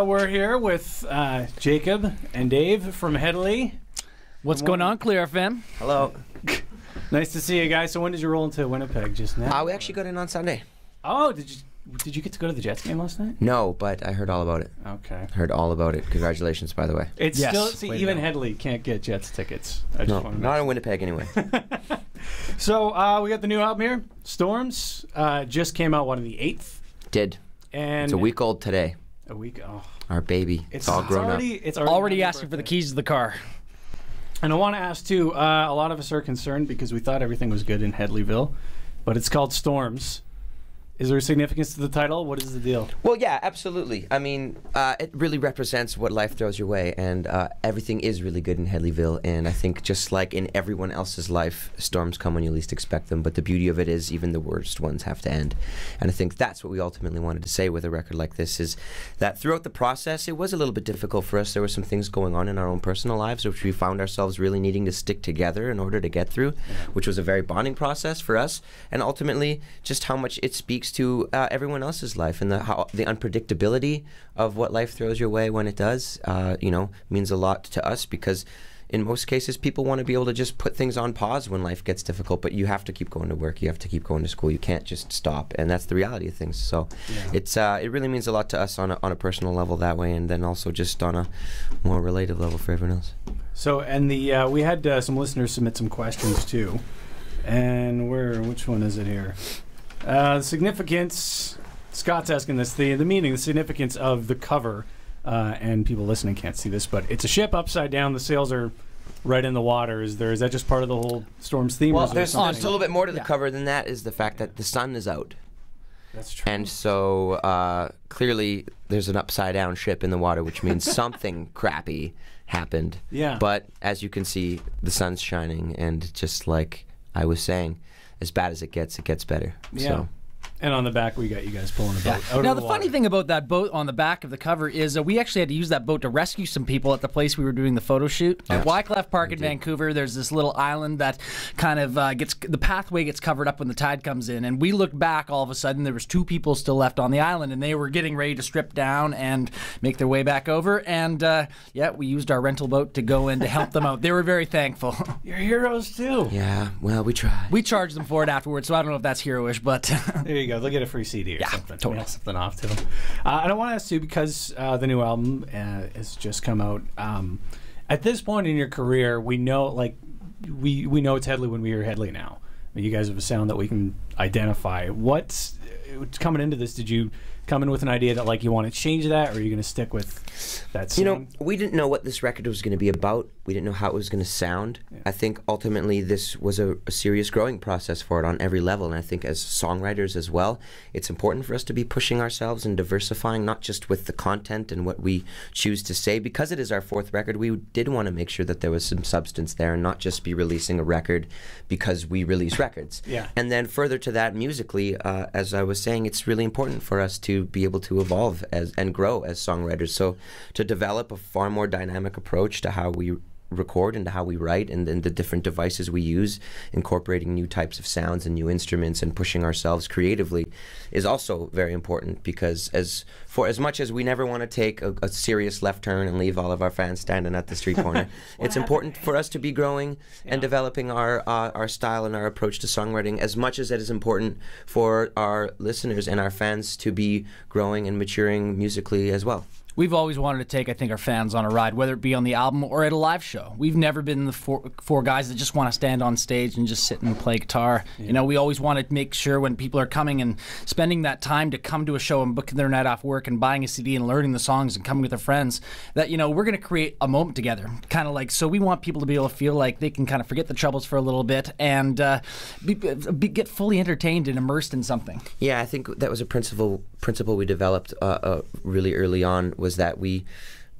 we're here with Jacob and Dave from Hedley. What's going on, Clear FM? Hello. Nice to see you guys. So when did you roll into Winnipeg just now? We actually got in on Sunday. Oh, did you get to go to the Jets game last night? No, but I heard all about it. Okay. Heard all about it. Congratulations, by the way. It's Yes. still, see, even Hedley can't get Jets tickets. I just No, want to not in Winnipeg anyway. So we got the new album here, Storms. Just came out, on the 8th? Did. And It's a week old today. A week, oh. Our baby. It's all grown up. It's Already asking for the keys to the car. And I want to ask, too, a lot of us are concerned because we thought everything was good in Hedleyville, but it's called Storms. Is there a significance to the title? What is the deal? Well, yeah, absolutely. I mean, it really represents what life throws your way, and everything is really good in Hedleyville. And I think just like in everyone else's life, storms come when you least expect them. But the beauty of it is even the worst ones have to end. And I think that's what we ultimately wanted to say with a record like this, is that throughout the process, it was a little bit difficult for us. There were some things going on in our own personal lives, which we found ourselves really needing to stick together in order to get through, which was a very bonding process for us. And ultimately, just how much it speaks to everyone else's life, and the unpredictability of what life throws your way when it does, means a lot to us, because in most cases people want to be able to just put things on pause when life gets difficult, but you have to keep going to work, you have to keep going to school, you can't just stop, and that's the reality of things. So it really means a lot to us on a personal level that way, and then also just on a more relative level for everyone else. So, and we had some listeners submit some questions too, and which one is it here? Significance. Scott's asking this, the meaning, the significance of the cover, and people listening can't see this, but it's a ship upside down. The sails are right in the water. Is that just part of the whole Storm's theme? Well, there's a little bit more to the cover than that. Is the fact that the sun is out. That's true. And so clearly there's an upside down ship in the water, which means something crappy happened. Yeah. But as you can see, the sun's shining, and just like I was saying, as bad as it gets better. Yeah. So. And on the back, we got you guys pulling a boat out Now, of the funny thing about that boat on the back of the cover is we actually had to use that boat to rescue some people at the place we were doing the photo shoot. At Wycliffe Park in Vancouver, there's this little island that kind of the pathway gets covered up when the tide comes in. And we looked back, all of a sudden, there was 2 people still left on the island, and they were getting ready to strip down and make their way back over. And, we used our rental boat to go in to help them out. They were very thankful. You're heroes, too. Yeah, well, we tried. We charged them for it afterwards, so I don't know if that's heroish, but... There you go. They'll get a free CD or something. Totally. Mail something off to them. And I want to ask you, because the new album has just come out. At this point in your career, we know, we know it's Hedley when we hear Hedley now. I mean, you guys have a sound that we can identify. What's coming into this? Did you come in with an idea that you want to change that, or are you going to stick with that sound? We didn't know what this record was going to be about. We didn't know how it was going to sound. Yeah. I think ultimately this was a serious growing process for it on every level, and I think as songwriters as well, it's important for us to be pushing ourselves and diversifying, not just with the content and what we choose to say. Because it is our 4th record, we did want to make sure that there was some substance there and not just be releasing a record because we release records. Yeah. And then further to that, musically, as I was saying, it's really important for us to be able to evolve and grow as songwriters. So to develop a far more dynamic approach to how we record and to how we write, and then the different devices we use, incorporating new types of sounds and new instruments and pushing ourselves creatively is also very important, because as much as we never want to take a serious left turn and leave all of our fans standing at the street corner, it's important for us to be growing and developing our style and our approach to songwriting, as much as it is important for our listeners and our fans to be growing and maturing musically as well. We've always wanted to take, I think, our fans on a ride, whether it be on the album or at a live show. We've never been the four guys that just want to stand on stage and just sit and play guitar. Yeah. We always want to make sure when people are coming and spending that time to come to a show and booking their night off work and buying a CD and learning the songs and coming with their friends, that, we're going to create a moment together. So we want people to be able to feel like they can kind of forget the troubles for a little bit and get fully entertained and immersed in something. Yeah, I think that was a principle we developed really early on, was that we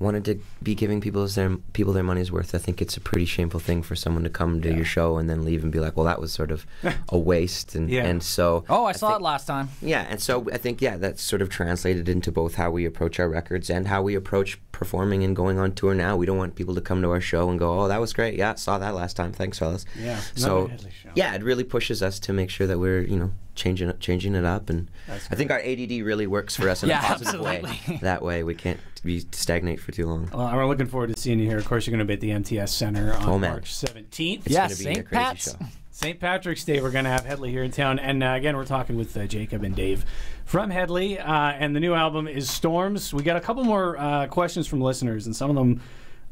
wanted to be giving people their money's worth. I think it's a pretty shameful thing for someone to come to your show and then leave and be like, well, that was sort of a waste. And so... Oh, I saw it last time. Yeah, and so I think, that's sort of translated into both how we approach our records and how we approach performing and going on tour now. We don't want people to come to our show and go, oh, that was great. Yeah, saw that last time. Thanks, fellas. Yeah. So, it really pushes us to make sure that we're, changing it up, and I think our ADD really works for us in a positive way. That way, we can't be stagnate for too long. Well, we're looking forward to seeing you here. Of course, you're going to be at the MTS Center on March 17th. It's going to be a crazy show. St. Patrick's Day, we're going to have Hedley here in town. And again, we're talking with Jacob and Dave from Hedley. And the new album is Storms. We got a couple more questions from listeners, and some of them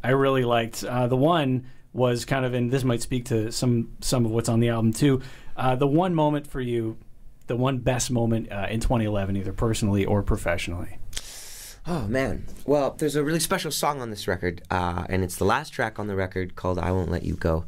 I really liked. The one was kind of, and this might speak to some of what's on the album too, the one moment for you, the one best moment in 2011, either personally or professionally. Oh, man. Well, there's a really special song on this record, and it's the last track on the record called I Won't Let You Go.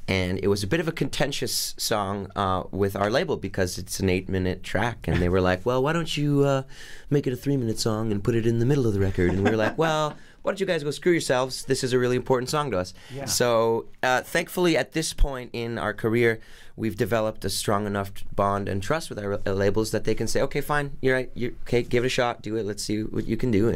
And it was a bit of a contentious song with our label because it's an 8-minute track. And they were like, well, why don't you make it a 3-minute song and put it in the middle of the record? And we were like, well, why don't you guys go screw yourselves? This is a really important song to us. Yeah. So thankfully, at this point in our career, we've developed a strong enough bond and trust with our labels that they can say, okay, fine, you're right, okay, give it a shot, do it, let's see what you can do.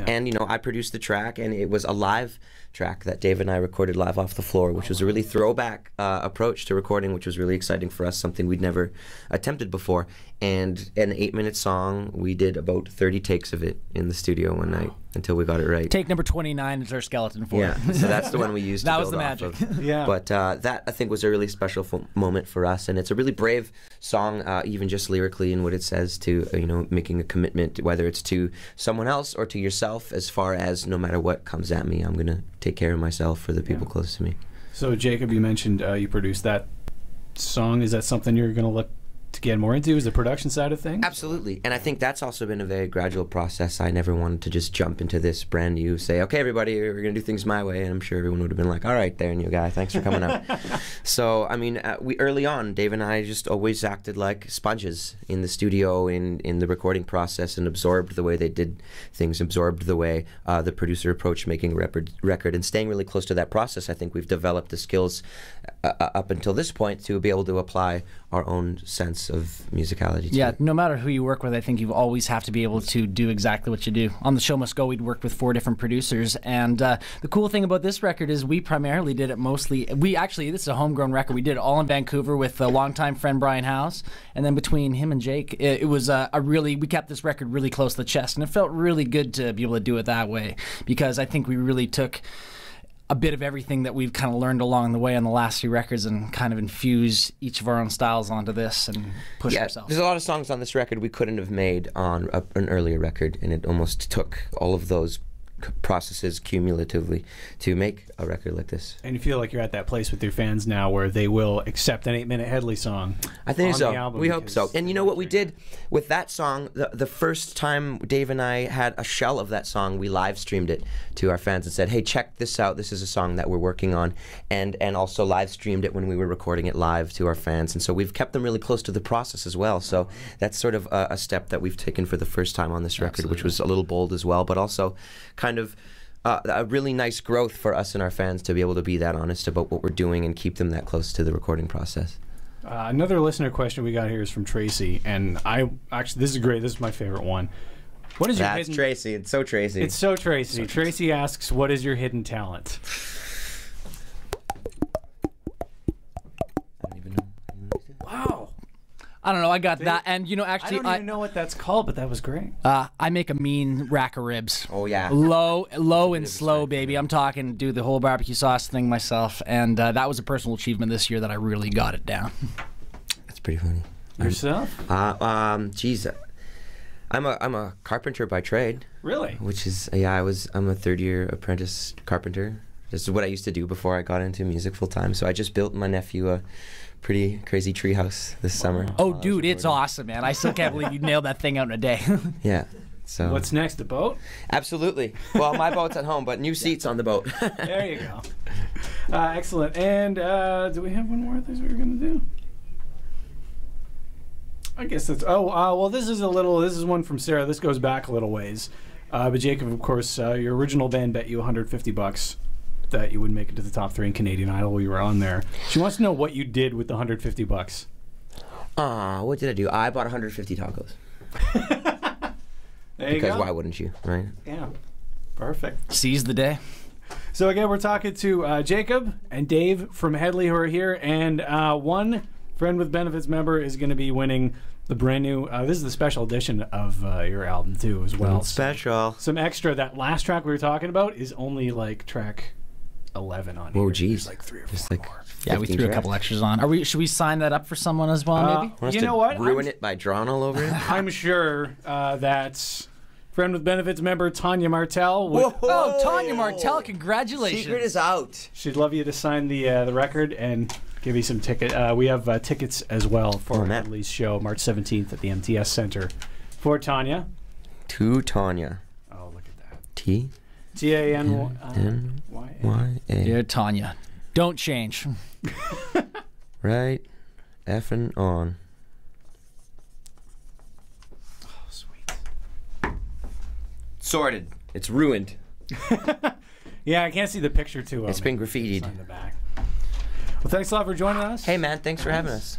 And you know, I produced the track, and it was a live track that Dave and I recorded live off the floor, which was a really throwback approach to recording, which was really exciting for us, something we'd never attempted before. And an 8-minute song, we did about 30 takes of it in the studio one night until we got it right. Take number 29 is our skeleton for it. So that's the one we used to that build was the magic. off of. Yeah. But that, I think, was a really special moment for us, and it's a really brave song, even just lyrically in what it says to, you know, making a commitment, whether it's to someone else or to yourself, as far as no matter what comes at me, I'm going to take care of myself for the people close to me. So, Jacob, you mentioned you produced that song. Is that something you're going to look to get more into? Is the production side of things? Absolutely. And I think that's also been a very gradual process. I never wanted to just jump into this brand new, say, okay, everybody, we're going to do things my way. And I'm sure everyone would have been like, all right, there, new guy, thanks for coming out. So, I mean, we early on, Dave and I just always acted like sponges in the studio, in the recording process, and absorbed the way they did things, absorbed the way the producer approached making a record, and staying really close to that process. I think we've developed the skills up until this point to be able to apply our own sense of musicality to it. No matter who you work with, I think you always have to be able to do exactly what you do. On The Show Must Go, we'd worked with 4 different producers, and the cool thing about this record is we primarily did it mostly, this is a homegrown record. We did it all in Vancouver with a longtime friend Brian House, and then between him and Jake, it was we kept this record really close to the chest, and it felt really good to be able to do it that way, because I think we really took a bit of everything that we've kind of learned along the way on the last 3 records and kind of infuse each of our own styles onto this and push ourselves. There's a lot of songs on this record we couldn't have made on an earlier record, and it almost took all of those processes cumulatively to make a record like this. And you feel like you're at that place with your fans now where they will accept an 8-minute Hedley song? I think so. We hope so. And you know what we did with that song, the first time Dave and I had a shell of that song, we live streamed it to our fans and said, hey, check this out, this is a song that we're working on, and also live streamed it when we were recording it live to our fans. And so we've kept them really close to the process as well. So that's sort of a step that we've taken for the first time on this record, which was a little bold as well, but also kind of a really nice growth for us and our fans to be able to be that honest about what we're doing and keep them that close to the recording process. Another listener question we got here is from Tracy, and this is great. This is my favorite one. What is your hidden... Tracy. It's so Tracy. It's so Tracy. Tracy asks, what is your hidden talent? I don't even know. Wow. I don't know. I got that, and you know, actually, I don't even know what that's called, but that was great. I make a mean rack of ribs. Oh yeah. Low and slow, baby. I'm talking, do the whole barbecue sauce thing myself, and that was a personal achievement this year that I really got it down. That's pretty funny. Yourself? Geez, I'm a carpenter by trade. Really? Which is I'm a 3rd-year apprentice carpenter. This is what I used to do before I got into music full time. So I just built my nephew a pretty crazy treehouse this summer. Oh, dude, it's awesome, man. I still can't believe you nailed that thing out in a day. Yeah. So what's next? The boat? Absolutely. Well, my boat's at home, but new seats on the boat. There you go. Excellent. And do we have one more thing we were going to do? I guess that's... well, this is one from Sarah. This goes back a little ways. But Jacob, of course, your original band bet you $150 that you would make it to the top 3 in Canadian Idol. You were on there. She wants to know what you did with the $150. What did I do? I bought 150 tacos. There you go. Because why wouldn't you, right? Yeah. Perfect. Seize the day. So again, we're talking to Jacob and Dave from Hedley who are here, and one Friend with Benefits member is going to be winning the brand new. This is the special edition of your album too, as well. Special. Some extra. That last track we were talking about is only like track 11 on here. Oh, geez. There's like 3 or 4 Just like more. Yeah, we threw a couple extras on. Should we sign that up for someone as well, maybe? Want us You to know what? Ruin it by drawing all over it? I'm sure that Friend with Benefits member Tanya Martell would. Oh, Tanya Martell, congratulations. Secret is out. She'd love you to sign the record and give you some ticket. We have tickets as well for Hedley's show, March 17th at the MTS Center. For Tanya. To Tanya. Oh, look at that. T-A-N-Y-A. Dear Tanya, don't change. Right effing on. Oh, sweet. Sorted. It's ruined. Yeah, I can't see the picture too well. It's been graffitied. On the back. Well, thanks a lot for joining us. Hey, man, thanks for having us.